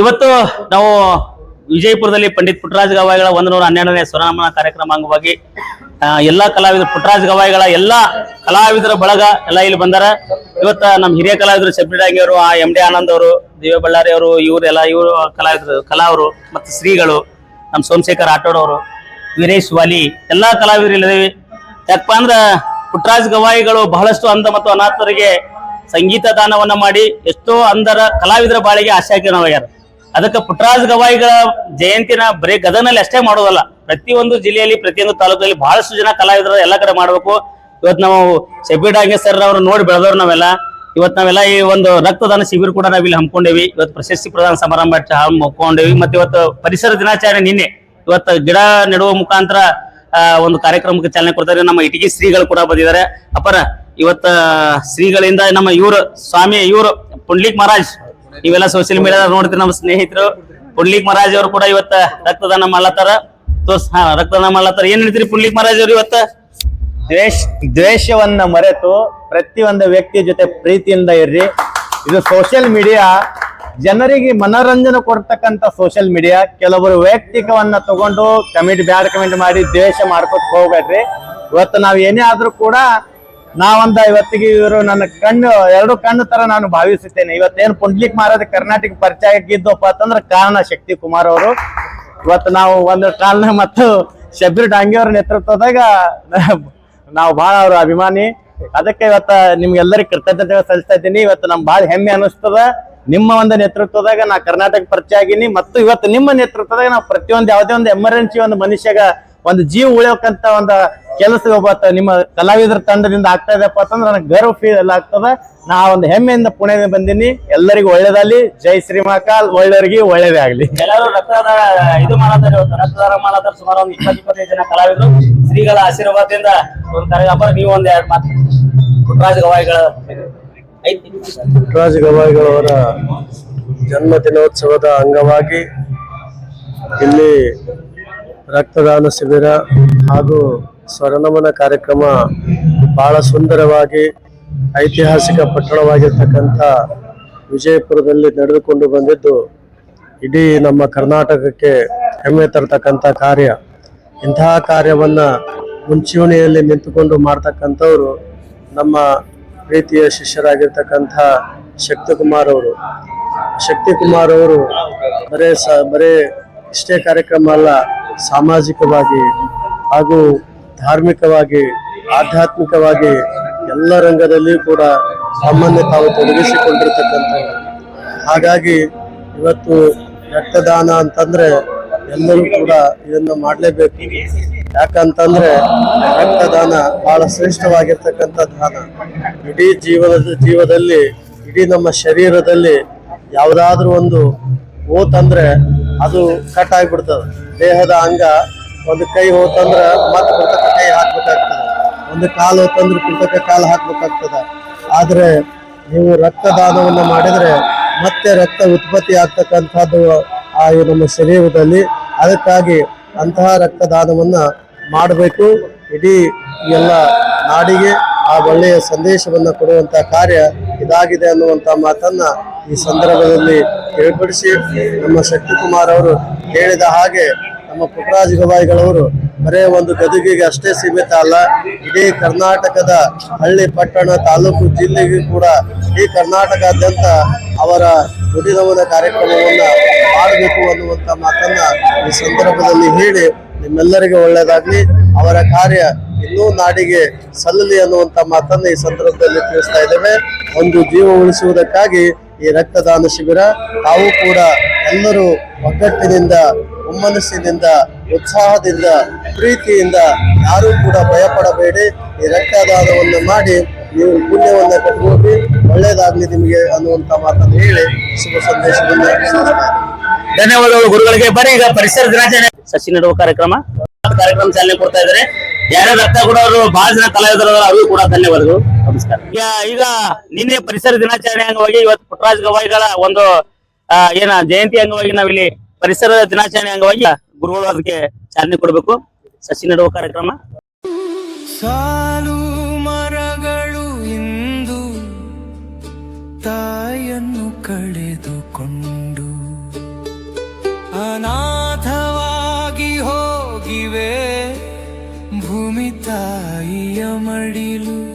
ಇವತ್ತು ನಾವು ವಿಜಯಪುರದಲ್ಲಿ ಪಂಡಿತ್ ಪುಟ್ಟರಾಜ ಗವಾಯಿಗಳ 112ನೇ ಸ್ವರನಮನ ಕಾರ್ಯಕ್ರಮ ಅಂಗವಾಗಿ ಎಲ್ಲಾ ಕಲಾವಿದರು ಪುಟ್ಟರಾಜ ಗವಾಯಿಗಳ ಎಲ್ಲಾ ಕಲಾವಿದರ ಬಳಗ ಎಲ್ಲ ಇಲ್ಲಿ ಬಂದಾರ. ಇವತ್ತ ನಮ್ಮ ಹಿರಿಯ ಕಲಾವಿದರು ಶಬ್ಬಿಡಾಂಗಿ ಅವರು, ಎಂ ಡಿ ಆನಂದ್ ಅವರು, ದಿವ್ಯ ಬಳ್ಳಾರಿ ಅವರು, ಇವರು ಕಲಾವಿದರು ಕಲಾವರು ಮತ್ತು ಶ್ರೀಗಳು, ನಮ್ಮ ಸೋಮಶೇಖರ್ ಆಟೋಡ್ ಅವರು, ವೀರೇಶ್ ವಾಲಿ ಎಲ್ಲಾ ಕಲಾವಿದರು ಇಲ್ಲಿದ್ದೇವೆ. ಯಾಕಪ್ಪ ಅಂದ್ರ ಪುಟ್ಟರಾಜ ಗವಾಯಿಗಳು ಬಹಳಷ್ಟು ಅಂಧ ಮತ್ತು ಅನಾಥರಿಗೆ ಸಂಗೀತ ದಾನವನ್ನ ಮಾಡಿ ಎಷ್ಟೋ ಅಂಧರ ಕಲಾವಿದರ ಬಾಳಿಗೆ ಆಶಾಕಿರಣವಾಗ್ಯಾರ. ಅದಕ್ಕೆ ಪುಟ್ಟರಾಜ ಗವಾಯಿಗಳ ಜಯಂತಿನ ಬರೀ ಗದಗನಲ್ಲಿ ಅಷ್ಟೇ ಮಾಡೋದಲ್ಲ, ಪ್ರತಿಯೊಂದು ಜಿಲ್ಲೆಯಲ್ಲಿ ಪ್ರತಿಯೊಂದು ತಾಲೂಕಲ್ಲಿ ಬಹಳಷ್ಟು ಜನ ಕಲಾವಿದರು ಎಲ್ಲ ಕಡೆ ಮಾಡ್ಬೇಕು. ಇವತ್ತು ನಾವು ಶಬ್ಬಿಡಾಂಗಿ ಸರ್ ಅವ್ರು ನೋಡಿ ಬೆಳೆದವ್ರು ನಾವೆಲ್ಲ. ಇವತ್ತು ನಾವೆಲ್ಲ ಈ ಒಂದು ರಕ್ತದಾನ ಶಿಬಿರ ಕೂಡ ನಾವಿಲ್ಲಿ ಹಮ್ಮಿಕೊಂಡೇವಿ. ಇವತ್ತು ಪ್ರಶಸ್ತಿ ಪ್ರದಾನ ಸಮಾರಂಭ ಹಮ್ಮಿಕೊಂಡೇವಿ. ಮತ್ತೆ ಇವತ್ತು ಪರಿಸರ ದಿನಾಚರಣೆ ನಿನ್ನೆ ಇವತ್ತು ಗಿಡ ನೆಡುವ ಮುಖಾಂತರ ಒಂದು ಕಾರ್ಯಕ್ರಮಕ್ಕೆ ಚಾಲನೆ ಕೊಡ್ತಾರೆ. ನಮ್ಮ ಇಟಗಿ ಶ್ರೀಗಳು ಕೂಡ ಬಂದಿದ್ದಾರೆ. ಅಪರ ಇವತ್ತ ಶ್ರೀಗಳಿಂದ ನಮ್ಮ ಇವರು ಸ್ವಾಮಿ ಇವರು ಪುಂಡ್ಲಿಕ್ ಮಹಾರಾಜ್, ಇವೆಲ್ಲ ಸೋಷಿಯಲ್ ಮೀಡಿಯಾದಾಗ ನೋಡ್ತೀವಿ. ನಮ್ಮ ಸ್ನೇಹಿತರು ಪುಂಡ್ಲಿಕ್ ಮಹಾರಾಜ್ ಅವರು ಕೂಡ ಇವತ್ತ ರಕ್ತದಾನ ಮಾಡ್ಲತ್ತಾರ. ರಕ್ತದಾನ ಮಾಡ್ಲತ್ತಾರ. ಏನ್ ಹೇಳ್ತೀರಿ ಪುಂಡ್ಲಿಕ್ ಮಹಾರಾಜ್ ಅವರು? ಇವತ್ತ ದ್ವೇಷವನ್ನ ಮರೆತು ಪ್ರತಿಯೊಂದು ವ್ಯಕ್ತಿ ಜೊತೆ ಪ್ರೀತಿಯಿಂದ ಇರ್ರಿ. ಇದು ಸೋಷಿಯಲ್ ಮೀಡಿಯಾ ಜನರಿಗೆ ಮನೋರಂಜನೆ ಕೊಡ್ತಕ್ಕಂತ ಸೋಷಿಯಲ್ ಮೀಡಿಯಾ. ಕೆಲವರು ವೈಯಕ್ತಿಕವನ್ನ ತಗೊಂಡು ಬ್ಯಾಡ್ ಕಮೆಂಟ್ ಮಾಡಿ ದ್ವೇಷ ಮಾಡ್ಕೊತ ಹೋಗ್ಬೇಡ್ರಿ. ಇವತ್ತು ನಾವ್ ಏನೇ ಆದ್ರೂ ಕೂಡ ಇವತ್ತಿಗೆ ಇವರು ನನ್ನ ಎರಡು ಕಣ್ಣು ತರ ನಾನು ಭಾವಿಸುತ್ತೇನೆ. ಇವತ್ತೇನು ಪುಂಡ್ಲಿಕ್ ಮಹಾರಾಜ್ ಕರ್ನಾಟಕ ಪರಿಚಯ ಆಗಿದ್ದಪ್ಪ ಅಂತಂದ್ರೆ ಕಾರಣ ಶಕ್ತಿ ಕುಮಾರ್ ಅವರು. ಇವತ್ತು ನಾವು ಒಂದು ಕಾಲನ ಮತ್ತು ಶಬ್ಬೀರ್ ಡಾಂಗಿ ಅವ್ರ ನೇತೃತ್ವದಾಗ ನಾವು ಬಹಳ ಅವ್ರ ಅಭಿಮಾನಿ. ಅದಕ್ಕೆ ಇವತ್ತ ನಿಮ್ಗೆಲ್ಲರಿಗೂ ಕೃತಜ್ಞತೆ ಸಲ್ಲಿಸ್ತಾ ಇದ್ದೀನಿ. ಇವತ್ತು ನಮ್ಗೆ ಬಹಳ ಹೆಮ್ಮೆ ಅನಿಸ್ತದ. ನಿಮ್ಮ ಒಂದು ನೇತೃತ್ವದಾಗ ನಾ ಕರ್ನಾಟಕ ಪರಿಚಯ ಆಗಿನಿ. ಮತ್ತು ಇವತ್ತು ನಿಮ್ಮ ನೇತೃತ್ವದಾಗ ನಾವು ಪ್ರತಿಯೊಂದು ಯಾವುದೇ ಒಂದು ಎಮರ್ಜೆನ್ಸಿ ಒಂದು ಮನುಷ್ಯಗ ಒಂದು ಜೀವ ಉಳಿಯೋಕಂತ ಒಂದು ಕೆಲಸ ಒಬ್ಬ ನಿಮ್ಮ ಕಲಾವಿದರ ತಂಡದಿಂದ ಆಗ್ತಾ ಇದೆಪ್ಪ ಅಂತಂದ್ರೆ ನನಗೆ ಗರ್ವ ಫೀಲ್ ಎಲ್ಲ ಆಗ್ತದ. ನಾ ಒಂದು ಹೆಮ್ಮೆಯಿಂದ ಪುಣೆಯಿಂದ ಬಂದೀನಿ. ಎಲ್ಲರಿಗೂ ಒಳ್ಳೇದಾಗ್ಲಿ. ಜೈ ಶ್ರೀಮಹಾಕಾಲ್. ಒಳ್ಳೆಯವರಿಗೆ ಒಳ್ಳೇದೇ ಆಗ್ಲಿ. ಎಲ್ಲರೂ ರಕ್ತದಾನ ಇದು ಮಾಡತಾರೆ. ರಕ್ತದಾನ ಮಾಡತಾರೆ. ಸುಮಾರು ಒಂದು 20-25 ಜನ ಕಲಾವಿದರು ಶ್ರೀಗಳ ಆಶೀರ್ವಾದದಿಂದ ಒಂದು ಕಾರ್ಯಕ್ರಮ. ನೀವು ಒಂದ್ 2 ಮಾತು ಪುಟ್ಟರಾಜ ಗವಾಯಿಗಳ ಪುಟ್ಟರಾಜ ಗವಾಯಿಗಳವರ ಜನ್ಮ ದಿನೋತ್ಸವದ ಅಂಗವಾಗಿ ಇಲ್ಲಿ ರಕ್ತದಾನ ಶಿಬಿರ ಹಾಗೂ ಸ್ವರನಮನ ಕಾರ್ಯಕ್ರಮ ಬಹಳ ಸುಂದರವಾಗಿ ಐತಿಹಾಸಿಕ ಪಟ್ಟಣವಾಗಿರ್ತಕ್ಕಂಥ ವಿಜಯಪುರದಲ್ಲಿ ನಡೆದುಕೊಂಡು ಬಂದಿದ್ದು ಇಡೀ ನಮ್ಮ ಕರ್ನಾಟಕಕ್ಕೆ ಹೆಮ್ಮೆ ತರತಕ್ಕಂಥ ಕಾರ್ಯ. ಇಂತಹ ಕಾರ್ಯವನ್ನ ಮುಂಚೂಣಿಯಲ್ಲಿ ನಿಂತುಕೊಂಡು ಮಾಡ್ತಕ್ಕಂಥವ್ರು ನಮ್ಮ ಪ್ರೀತಿಯ ಶಿಷ್ಯರಾಗಿರ್ತಕ್ಕಂಥ ಶಕ್ತಿಕುಮಾರ್ ಅವರು. ಶಕ್ತಿಕುಮಾರ್ ಅವರು ಬರೇ ಇಷ್ಟೇ ಕಾರ್ಯಕ್ರಮ ಅಲ್ಲ, ಸಾಮಾಜಿಕವಾಗಿ ಹಾಗೂ ಧಾರ್ಮಿಕವಾಗಿ ಆಧ್ಯಾತ್ಮಿಕವಾಗಿ ಎಲ್ಲ ರಂಗದಲ್ಲಿಯೂ ಕೂಡ ತಮ್ಮನ್ನೇ ತಾವು ತೊಡಗಿಸಿಕೊಂಡಿರ್ತಕ್ಕಂಥವ್ರು. ಹಾಗಾಗಿ ಇವತ್ತು ರಕ್ತದಾನ ಅಂತಂದ್ರೆ ಎಲ್ಲರೂ ಕೂಡ ಇದನ್ನ ಮಾಡಲೇಬೇಕು. ಯಾಕಂತಂದ್ರೆ ರಕ್ತದಾನ ಬಹಳ ಶ್ರೇಷ್ಠವಾಗಿರ್ತಕ್ಕಂಥ ದಾನ. ಇಡೀ ಜೀವದಲ್ಲಿ ಇಡೀ ನಮ್ಮ ಶರೀರದಲ್ಲಿ ಯಾವುದಾದ್ರೂ ಒಂದು ಹೋತಂದ್ರೆ ಅದು ಕಟ್ ಆಗಿಬಿಡ್ತದೆ. ದೇಹದ ಅಂಗ ಒಂದು ಕೈ ಹೋತಂದ್ರೆ ಮತ್ತೆ ಕೃತಕ ಕೈ ಹಾಕ್ಬೇಕಾಗ್ತದೆ, ಒಂದು ಕಾಲು ಹೋತಂದ್ರೆ ಕೃತಕ ಕಾಲು ಹಾಕ್ಬೇಕಾಗ್ತದೆ. ಆದ್ರೆ ನೀವು ರಕ್ತದಾನವನ್ನ ಮಾಡಿದ್ರೆ ಮತ್ತೆ ರಕ್ತ ಉತ್ಪತ್ತಿ ಆಗ್ತಕ್ಕಂಥದ್ದು ನಮ್ಮ ಶರೀರದಲ್ಲಿ. ಅದಕ್ಕಾಗಿ ಅಂತಹ ರಕ್ತದಾನವನ್ನ ಮಾಡಬೇಕು. ಇಡೀ ಎಲ್ಲ ನಾಡಿಗೆ ಆ ಒಳ್ಳೆಯ ಸಂದೇಶವನ್ನ ಕೊಡುವಂತ ಕಾರ್ಯ ಇದಾಗಿದೆ ಅನ್ನುವಂತ ಮಾತನ್ನ ಈ ಸಂದರ್ಭದಲ್ಲಿ ತಿಳಿಪಡಿಸಿ, ನಮ್ಮ ಶಕ್ತಿಕುಮಾರ್ ಅವರು ಹೇಳಿದ ಹಾಗೆ ನಮ್ಮ ಪುಟ್ಟರಾಜ ಗವಾಯಿಗಳವರು ಬರೇ ಒಂದು ಗದಗಿಗೆ ಅಷ್ಟೇ ಸೀಮಿತ ಅಲ್ಲ, ಇಡೀ ಕರ್ನಾಟಕದ ಹಳ್ಳಿ ಪಟ್ಟಣ ತಾಲೂಕು ಜಿಲ್ಲೆಗೂ ಕೂಡ ಇಡೀ ಕರ್ನಾಟಕಾದ್ಯಂತ ಅವರ ನುಡಿನಮನ ಕಾರ್ಯಕ್ರಮವನ್ನ ಮಾಡಬೇಕು ಅನ್ನುವಂತ ಮಾತನ್ನ ಈ ಸಂದರ್ಭದಲ್ಲಿ ಹೇಳಿ ನಿಮ್ಮೆಲ್ಲರಿಗೂ ಒಳ್ಳೆಯದಾಗ್ಲಿ, ಅವರ ಕಾರ್ಯ ಇನ್ನೂ ನಾಡಿಗೆ ಸಲ್ಲಲಿ ಅನ್ನುವಂತ ಮಾತನ್ನ ಈ ಸಂದರ್ಭದಲ್ಲಿ ತಿಳಿಸ್ತಾ ಇದ್ದೇವೆ. ಒಂದು ಜೀವ ಉಳಿಸುವುದಕ್ಕಾಗಿ ಈ ರಕ್ತದಾನ ಶಿಬಿರ. ತಾವು ಕೂಡ ಎಲ್ಲರೂ ಒಗ್ಗಟ್ಟಿನಿಂದ, ಒಮ್ಮನಸ್ಸಿನಿಂದ, ಉತ್ಸಾಹದಿಂದ, ಪ್ರೀತಿಯಿಂದ ಯಾರೂ ಕೂಡ ಭಯಪಡಬೇಡಿ. ಈ ರಕ್ತದಾನವನ್ನು ಮಾಡಿ ನೀವು ಪುಣ್ಯವನ್ನ ಕಟ್ಕೊಳ್ರಿ, ಒಳ್ಳೇದಾಗ್ಲಿ ನಿಮಗೆ ಅನ್ನುವಂತ ಮಾತನ್ನು ಹೇಳಿ ಶುಭ ಸಂದೇಶವನ್ನ ಧನ್ಯವಾದಗಳು ಗುರುಗಳಿಗೆ. ಬರೀ ಈಗ ಪರಿಸರ ದಿನಾಚರಣೆ ಸಸಿ ನೆಡುವ ಕಾರ್ಯಕ್ರಮ ಚಾಲನೆ ಕೊಡ್ತಾ ಇದ್ದಾರೆ. ಯಾರ್ಯಾರು ರಕ್ತ ಕೂಡ ಅವರು ಬಹಳ ಜನ ಕಲಾವಿದರು ಅವರಿಗೂ ಕೂಡ ಧನ್ಯವಾದಗಳು. ನಮಸ್ಕಾರ. ಈಗ ನಿನ್ನೆ ಪರಿಸರ ದಿನಾಚರಣೆ ಅಂಗವಾಗಿ ಇವತ್ತು ಪುಟ್ಟರಾಜ ಗವಾಯಿಗಳ ಒಂದು ಜಯಂತಿ ಅಂಗವಾಗಿ ನಾವಿಲ್ಲಿ ಪರಿಸರ ದಿನಾಚರಣೆ ಅಂಗವಾಗಿ ಗುರುಗಳು ಅದಕ್ಕೆ ಚಾಲನೆ ಕೊಡಬೇಕು. ಸಸಿ ನೆಡುವ ಕಾರ್ಯಕ್ರಮ. ಸಾಲು ಮರಗಳು ಇಂದು ತಾಯಿಯನ್ನು ಕಳೆದುಕೊಂಡು ಅನಾಥವಾಗಿ ಹೋಗಿವೆ ಭೂಮಿ ತಾಯಿಯ ಮಡಿಲು.